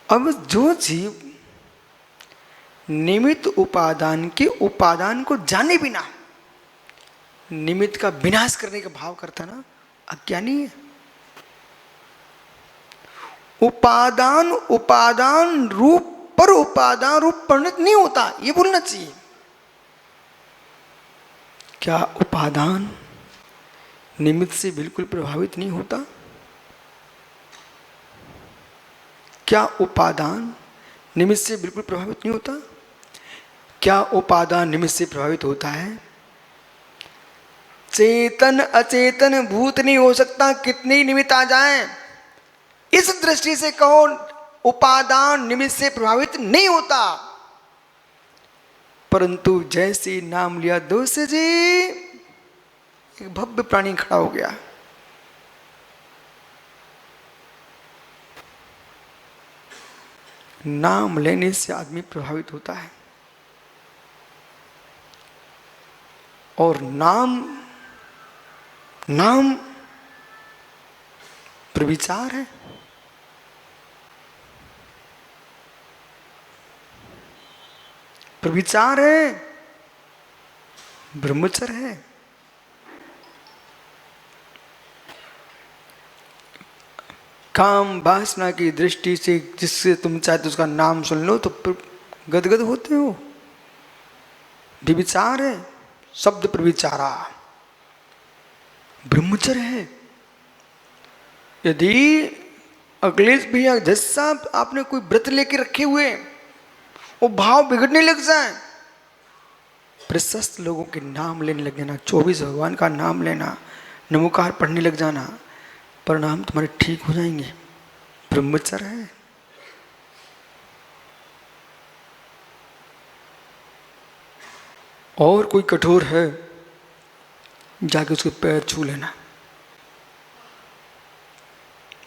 अब जो जीव निमित्त उपादान के उपादान को जाने बिना निमित्त का विनाश करने का भाव करता ना, अज्ञानी है। उपादान उपादान रूप पर उपादान रूप परिणत नहीं होता, ये बोलना चाहिए। क्या उपादान निमित्त से बिल्कुल प्रभावित नहीं होता? क्या उपादान निमित्त से बिल्कुल प्रभावित नहीं होता? क्या उपादान निमित्त से प्रभावित होता है? चेतन अचेतन भूत नहीं हो सकता, कितने निमित्त आ जाएं। इस दृष्टि से कहो उपादान निमित्त से प्रभावित नहीं होता। परंतु जैसे नाम लिया दोष जी, एक भव्य प्राणी खड़ा हो गया। नाम लेने से आदमी प्रभावित होता है, और नाम प्रविचार है। प्रविचार है, ब्रह्मचर्य है। काम वासना की दृष्टि से जिससे तुम चाहे तो उसका नाम सुन लो तो गदगद होते हो। विचार है, शब्द प्रविचारा, ब्रह्मचर्य है। यदि अखिलेश भैया जज साहब आपने कोई व्रत लेके रखे हुए, वो भाव बिगड़ने लग जाए, प्रशस्त लोगों के नाम लेने लग जाना, 24 भगवान का नाम लेना, नमोकार पढ़ने लग जाना, परिणाम तुम्हारे ठीक हो जाएंगे। ब्रह्मचर्य है। और कोई कठोर है, जाके उसके पैर छू लेना,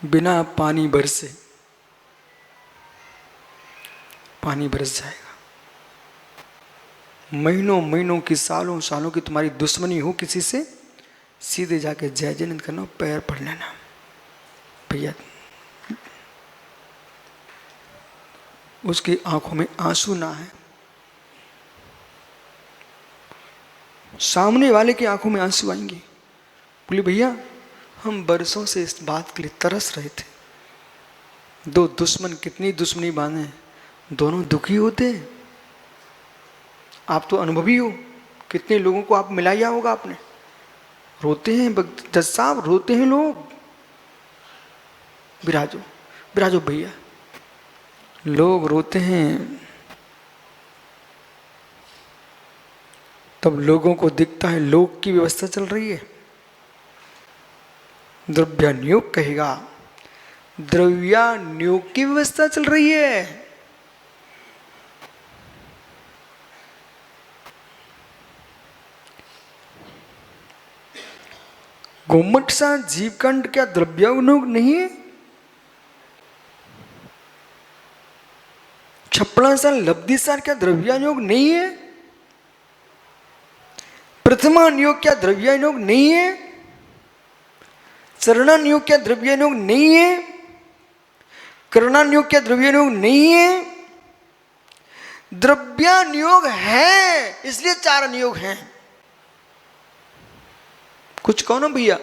बिना पानी बरसे पानी बरस जाएगा। महीनों महीनों की, सालों सालों की तुम्हारी दुश्मनी हो किसी से, सीधे जाके जय जयंत करना, पैर पढ़ लेना, भैया उसकी आंखों में आंसू ना है, सामने वाले की आंखों में आंसू आएंगे। बोले भैया हम बरसों से इस बात के लिए तरस रहे थे, दो दुश्मन कितनी दुश्मनी बांधे, दोनों दुखी होते हैं। आप तो अनुभवी हो, कितने लोगों को आप मिलाया होगा आपने, रोते हैं जज साहब, रोते हैं लोग। विराजो विराजो भैया, लोग रोते हैं। तब लोगों को दिखता है लोक की व्यवस्था चल रही है। द्रव्यानुयोग कहेगा, द्रव्यानुयोग की व्यवस्था चल रही है। गोमट सा जीवकांड क्या द्रव्यानुयोग नहीं है? छपड़ा सा लब्धि सार क्या द्रव्यानुयोग नहीं है? प्रथमानुयोग क्या द्रव्यानुयोग नहीं है? चरणानुयोग क्या द्रव्यानुयोग नहीं है? करणानुयोग क्या द्रव्यानुयोग नहीं है? द्रव्यानुयोग है, इसलिए चार अनुयोग हैं। कुछ कहो ना भैया,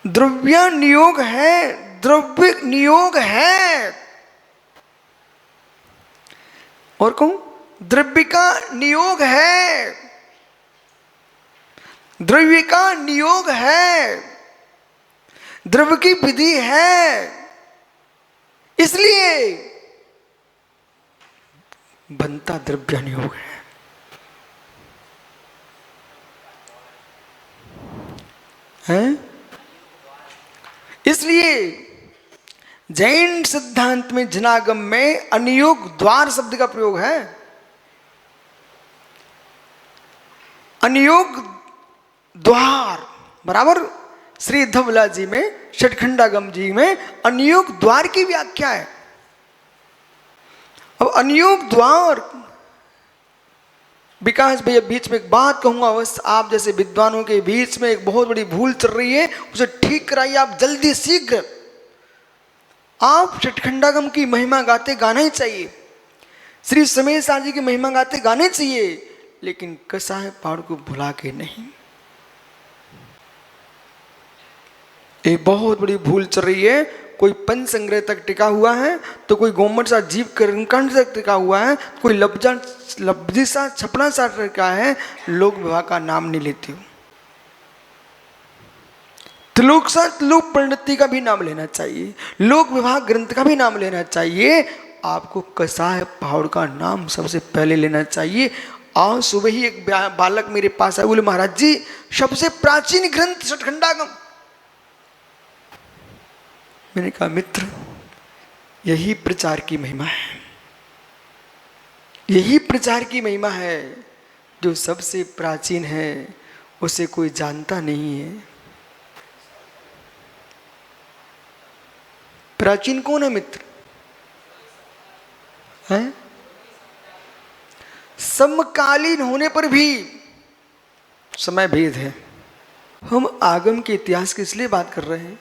द्रव्यानुयोग है, द्रव्य नियोग है। और कहूं द्रव्य का नियोग है, द्रव्य का नियोग है, द्रव्य की विधि है, इसलिए बनता द्रव्यानुयोग है। इसलिए जैन सिद्धांत में जनागम में अनियोग द्वार शब्द का प्रयोग है। अनियोग द्वार बराबर श्री धवला जी में, षटखंडागम जी में अनियोग द्वार की व्याख्या है। अब अनियोग द्वार, विकास भैया बीच में एक बात कहूंगा, बस आप जैसे विद्वानों के बीच में एक बहुत बड़ी भूल चल रही है, उसे ठीक कराइए आप जल्दी शीघ्र। आप छठखंडागम की महिमा गाते गाना ही चाहिए, श्री समय सार जी की महिमा गाते गाने चाहिए, लेकिन कसाय पहाड़ को भुला के नहीं। ये बहुत बड़ी भूल चल रही है। कोई पंच संग्रह तक टिका हुआ है, तो कोई गोमट सा जीव कर्मकांड तक टिका हुआ है, कोई लब्जी सा छपना सा टिका है, लोक विवाह का नाम नहीं लेती हो। त्रिलोक सा त्रिलोक परिणति का भी नाम लेना चाहिए, लोक विवाह ग्रंथ का भी नाम लेना चाहिए। आपको कसाय पहाड़ का नाम सबसे पहले लेना चाहिए। आज सुबह ही एक बालक मेरे पास आए, बोले महाराज जी सबसे प्राचीन ग्रंथ छठखंडागम। मैंने कहा मित्र, यही प्रचार की महिमा है, यही प्रचार की महिमा है। जो सबसे प्राचीन है उसे कोई जानता नहीं है। प्राचीन कौन है मित्र? है समकालीन होने पर भी समय भेद है। हम आगम के इतिहास की इसलिए बात कर रहे हैं,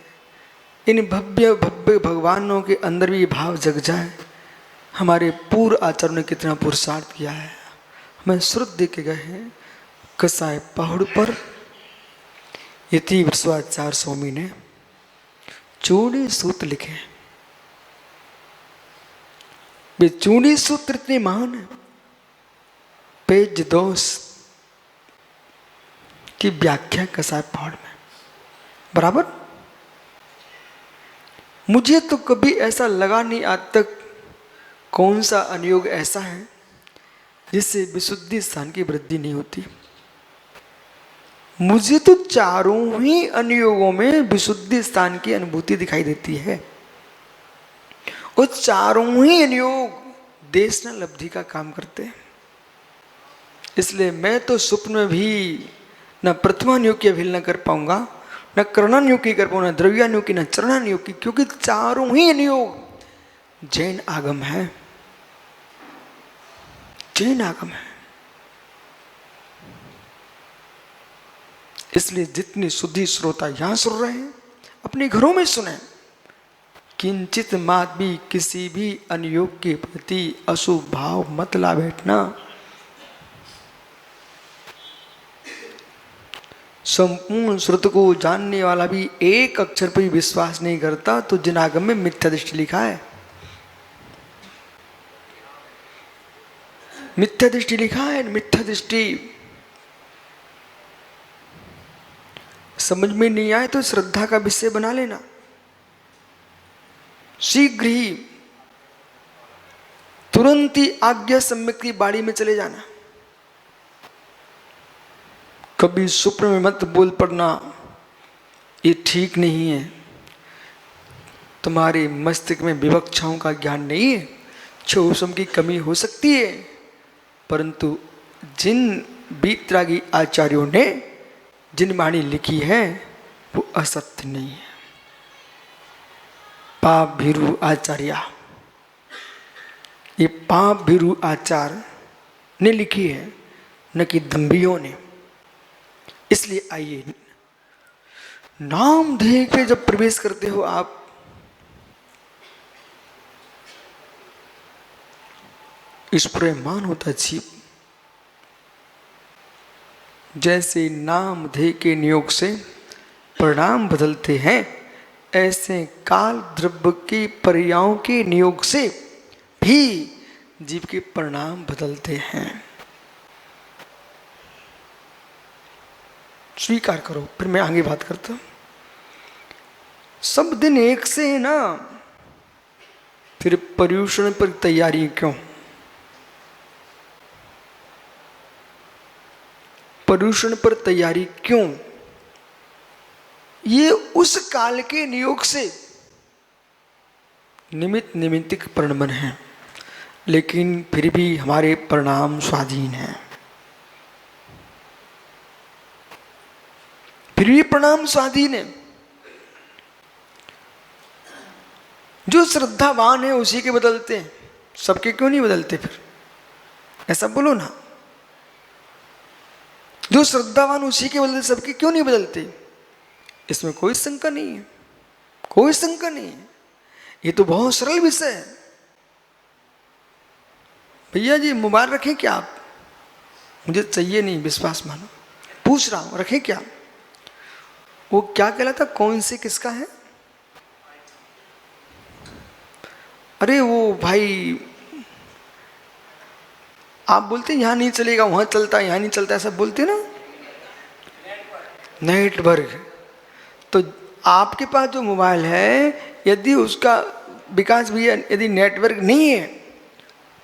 इन भव्य भव्य भगवानों के अंदर भी ये भाव जग जाए। हमारे पूर्व आचार्यों ने कितना पुरुषार्थ किया है। हमें श्रुत दे के गए हैं, कसाय पहाड़ पर यति विश्वाचार्य स्वामी ने चूड़ी सूत्र लिखे। वे चूड़ी सूत्र इतने महान है, पेज दोष की व्याख्या कसाय पहाड़ में बराबर। मुझे तो कभी ऐसा लगा नहीं आज तक, कौन सा अनुयोग ऐसा है जिससे विशुद्धि स्थान की वृद्धि नहीं होती। मुझे तो चारों ही अनुयोगों में विशुद्धि स्थान की अनुभूति दिखाई देती है। और चारों ही अनुयोग देश न लब्धि का काम करते हैं। इसलिए मैं तो स्वप्न में भी न प्रथमानुयोग की अभिल न कर पाऊंगा, न करणानुयोग की कर पाऊंगा, न द्रव्यानुयोग की, न चरणानुयोग की, क्योंकि चारों ही अनुयोग जैन आगम है, जैन आगम है। इसलिए जितनी शुद्धि श्रोता यहां सुन रहे हैं, अपने घरों में सुने। किंचित मात भी किसी भी अनुयोग के प्रति अशुभ भाव मत ला बैठना। संपूर्ण श्रुत को जानने वाला भी एक अक्षर पर भी विश्वास नहीं करता, तो जिन आगम में मिथ्या दृष्टि लिखा है, मिथ्या दृष्टि लिखा है। मिथ्या दृष्टि समझ में नहीं आए तो श्रद्धा का विषय बना लेना। शीघ्र ही तुरंत ही आज्ञा सम्यक की बाड़ी में चले जाना। कभी स्वप्न में मत बोल पड़ना, ये ठीक नहीं है। तुम्हारे मस्तिष्क में विवक्षाओं का ज्ञान नहीं है, क्षोभम की कमी हो सकती है, परंतु जिन बीतरागी आचार्यों ने जिन वाणी लिखी है वो असत्य नहीं है। पाप भीरु आचार्य, ये पाप भीरु आचार्य ने लिखी है, न कि दम्भियों ने। इसलिए आइए, नाम देह के जब प्रवेश करते हो आप, इस पर मान होता जीव। जैसे नाम देह के नियोग से परिणाम बदलते हैं, ऐसे काल द्रव्य के पर्यायों के नियोग से भी जीव के परिणाम बदलते हैं। स्वीकार करो, फिर मैं आगे बात करता हूं। सब दिन एक से है ना, फिर पर्यूषण पर तैयारी क्यों? पर्यूषण पर तैयारी क्यों? ये उस काल के नियोग से निमित्तिक परिणमन है, लेकिन फिर भी हमारे परिणाम स्वाधीन हैं। फिर भी परिणाम स्वाधीन है। जो श्रद्धावान है उसी के बदलते हैं, सबके क्यों नहीं बदलते? फिर ऐसा बोलो ना, जो श्रद्धावान उसी के बदलते, सबके क्यों नहीं बदलते? इसमें कोई शंका नहीं है, कोई शंका नहीं है। ये तो बहुत सरल विषय है। भैया जी मोबाइल रखें क्या आप? मुझे चाहिए नहीं, विश्वास मानो। पूछ रहा हूं रखें क्या? वो क्या कहलाता, कौन से किसका है? अरे वो भाई आप बोलते हैं यहां नहीं चलेगा, वहां चलता है, यहां नहीं चलता, ऐसा बोलते ना, नेटवर्क। तो आपके पास जो मोबाइल है, यदि उसका विकास भैया यदि नेटवर्क नहीं है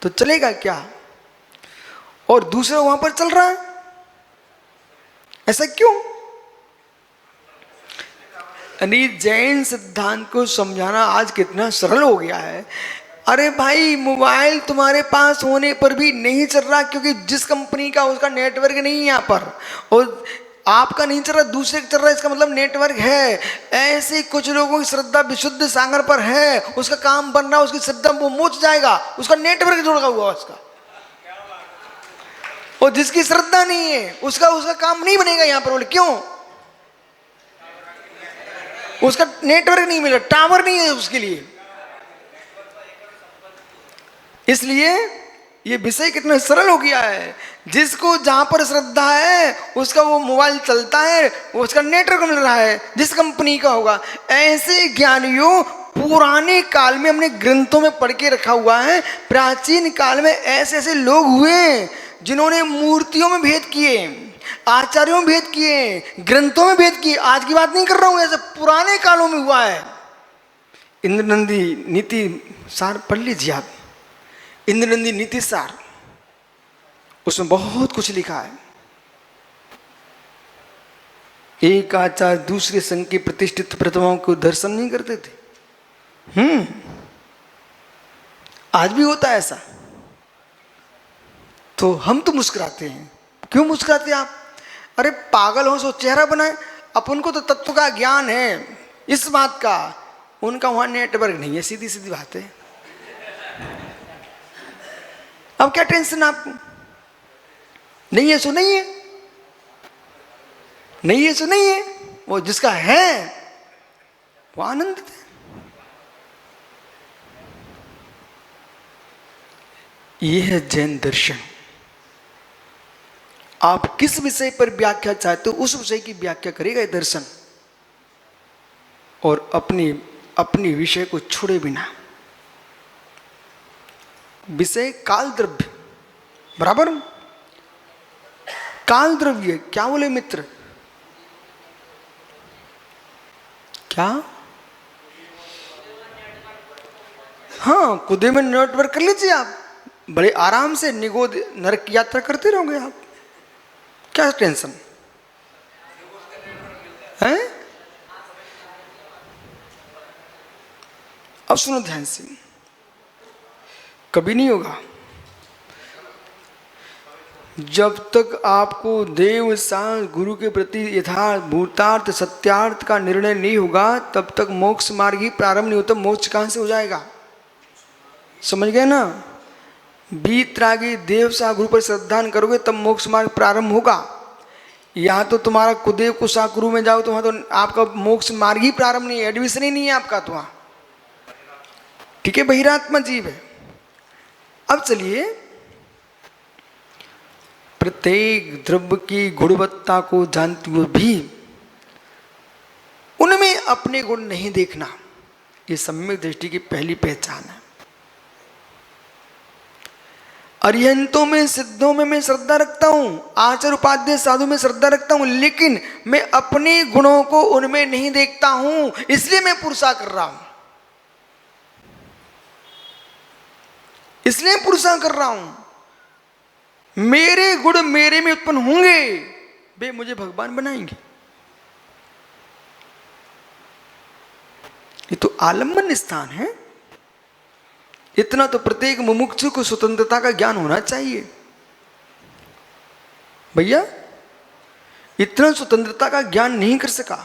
तो चलेगा क्या? और दूसरा वहां पर चल रहा है, ऐसा क्यों? यानी जैन सिद्धांत को समझाना आज कितना सरल हो गया है। अरे भाई मोबाइल तुम्हारे पास होने पर भी नहीं चल रहा, क्योंकि जिस कंपनी का उसका नेटवर्क नहीं है यहाँ पर, और आपका नहीं चल रहा, दूसरे का चल रहा है, इसका मतलब नेटवर्क है। ऐसे कुछ लोगों की श्रद्धा विशुद्ध सागर पर है, उसका काम बन रहा है, उसकी श्रद्धा वो मोच जाएगा, उसका नेटवर्क जुड़ा हुआ उसका। और जिसकी श्रद्धा नहीं है उसका काम नहीं बनेगा यहाँ पर। बोले क्यों? उसका नेटवर्क नहीं मिला, टावर नहीं है उसके लिए। इसलिए ये विषय कितना सरल हो गया है। जिसको जहां पर श्रद्धा है उसका वो मोबाइल चलता है, उसका नेटवर्क मिल रहा है, जिस कंपनी का होगा। ऐसे ज्ञानियों पुराने काल में हमने ग्रंथों में पढ़ के रखा हुआ है, प्राचीन काल में ऐसे ऐसे लोग हुए जिन्होंने मूर्तियों में भेद किए, आचार्यों में भेद किए, ग्रंथों में भेद किए। आज की बात नहीं कर रहा हूं, ऐसे पुराने कालों में हुआ है। इंद्रनंदी नीति सार पढ़ लीजिए आप, इंद्रनंदी नीति सार, उसमें बहुत कुछ लिखा है। एक आचार्य दूसरे संघ के प्रतिष्ठित प्रतिमाओं को दर्शन नहीं करते थे। आज भी होता है ऐसा। तो हम तो मुस्कुराते हैं। क्यों मुस्कुराते हैं आप? अरे पागल हो, सो चेहरा बनाए। अपन को तो तत्व का ज्ञान है इस बात का, उनका वहां नेटवर्क नहीं है, सीधी सीधी बात है। अब क्या टेंशन आपको? नहीं है सो नहीं है, नहीं है सो नहीं है। वो जिसका है वो आनंदित है। यह है जैन दर्शन। आप किस विषय पर व्याख्या चाहते हो उस विषय की व्याख्या करेगा ये दर्शन, और अपनी विषय को छोड़े बिना। विषय काल द्रव्य बराबर, काल द्रव्य क्या बोले मित्र? क्या? हाँ, कुदे में नेटवर्क कर लीजिए आप, बड़े आराम से निगोद नरक की यात्रा करते रहोगे आप। क्या टेंशन है? अब सुनो ध्यान से, कभी नहीं होगा जब तक आपको देव सांस गुरु के प्रति यथार्थ भूतार्थ सत्यार्थ का निर्णय नहीं होगा, तब तक मोक्ष मार्ग ही प्रारंभ नहीं होता। मोक्ष कहां से हो जाएगा? समझ गए ना? बीतरागी देव सा गुरु पर श्रद्धा करोगे तब मोक्ष मार्ग प्रारंभ होगा। यहाँ तो तुम्हारा कुदेव कुशा गुरु में जाओ तो वहां तो आपका मोक्ष मार्ग ही प्रारंभ नहीं है, एडमिशन ही नहीं है आपका तो वहां। ठीक है, बहिरात्मा जीव है। अब चलिए, प्रत्येक द्रव्य की गुणवत्ता को जानते हुए भी उनमें अपने गुण नहीं देखना, ये सम्यक दृष्टि की पहली पहचान है। अरिहंतों में सिद्धों में मैं श्रद्धा रखता हूं, आचार्य उपाध्याय साधु में श्रद्धा रखता हूं, लेकिन मैं अपने गुणों को उनमें नहीं देखता हूं, इसलिए मैं पुरुषा कर रहा हूं, इसलिए पुरुषा कर रहा हूं। मेरे गुण मेरे में उत्पन्न होंगे, वे मुझे भगवान बनाएंगे। ये तो आलम्बन स्थान है। इतना तो प्रत्येक मुमुक्षु को स्वतंत्रता का ज्ञान होना चाहिए भैया। इतना स्वतंत्रता का ज्ञान नहीं कर सका,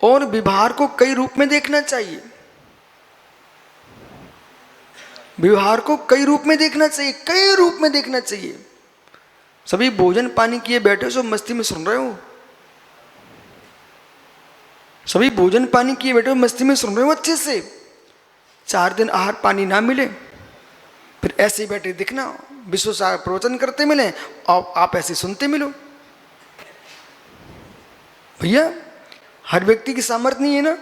और व्यवहार को कई रूप में देखना चाहिए। व्यवहार को कई रूप में देखना चाहिए, कई रूप में देखना चाहिए। सभी भोजन पानी किए बैठे हो, सब मस्ती में सुन रहे हो, सभी भोजन पानी किए बैठे हो, मस्ती में सुन रहे हो अच्छे से। 4 दिन आहार पानी ना मिले, फिर ऐसे ही बैठे दिखना, विश्व सागर प्रवचन करते मिले और आप ऐसे सुनते मिलो। भैया हर व्यक्ति की सामर्थ्य नहीं है ना,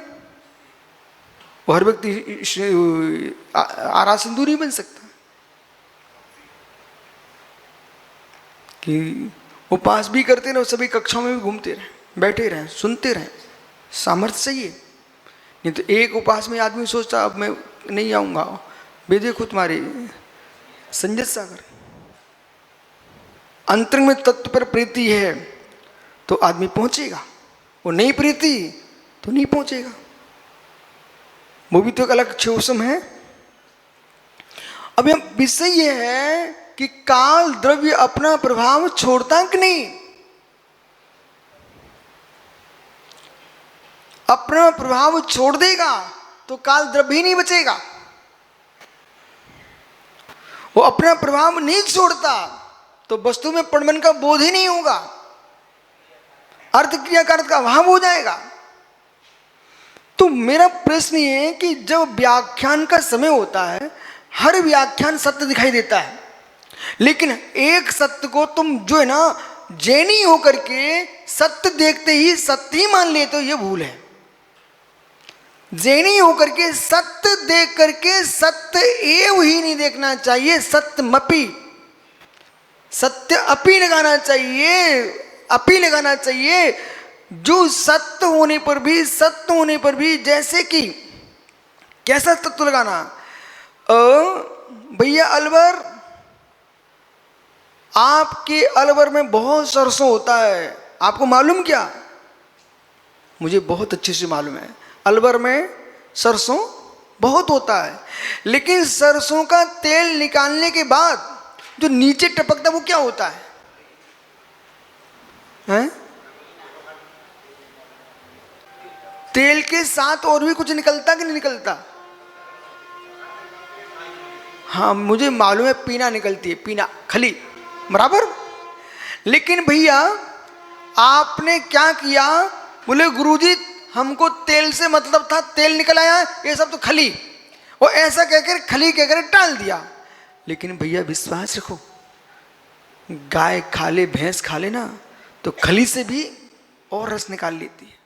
वो हर व्यक्ति आरा सिंदूर नहीं बन सकता कि उपास भी करते रहे, सभी कक्षाओं में भी घूमते रहे, बैठे रहे, सुनते रहे। सामर्थ्य चाहिए। नहीं तो एक उपास में आदमी सोचता अब मैं नहीं आऊंगा, वे देखो तुम्हारे संजय सागर। अंतरंग में तत्व पर प्रीति है तो आदमी पहुंचेगा, वो नहीं प्रीति तो नहीं पहुंचेगा। वो भी तो एक अलग क्षोषम है। अब यह विषय यह है कि काल द्रव्य अपना प्रभाव छोड़ता कि नहीं। अपना प्रभाव छोड़ देगा तो काल द्रव्य ही नहीं बचेगा। वो अपना प्रभाव नहीं छोड़ता तो वस्तु में परमन का बोध ही नहीं होगा, अर्थ क्रिया का अर्थ का अभाव हो जाएगा। तो मेरा प्रश्न ये है कि जब व्याख्यान का समय होता है, हर व्याख्यान सत्य दिखाई देता है, लेकिन एक सत्य को तुम जो है ना जैनी होकर के सत्य देखते ही सत्य ही मान लेते हो, ये भूल है। जैनी होकर के सत्य देख करके सत्य एव ही नहीं देखना चाहिए, सत्यमपि, सत्य अपि लगाना चाहिए, अपि लगाना चाहिए। जो सत्य होने पर भी, सत्य होने पर भी, जैसे कि कैसा तत्व लगाना, भैया अलवर, आपके अलवर में बहुत सरसों होता है, आपको मालूम क्या? मुझे बहुत अच्छे से मालूम है, अलवर में सरसों बहुत होता है, लेकिन सरसों का तेल निकालने के बाद जो नीचे टपकता वो क्या होता है? हैं? तेल के साथ और भी कुछ निकलता कि नहीं निकलता? हाँ मुझे मालूम है, पीना निकलती है, पीना, खली, बराबर। लेकिन भैया आपने क्या किया? बोले गुरुजी हमको तेल से मतलब था, तेल निकल आया, ये सब तो खली, और ऐसा कहकर खली कहकर टाल दिया। लेकिन भैया विश्वास रखो, गाय खा ले, भैंस खा ले ना, तो खली से भी और रस निकाल लेती है।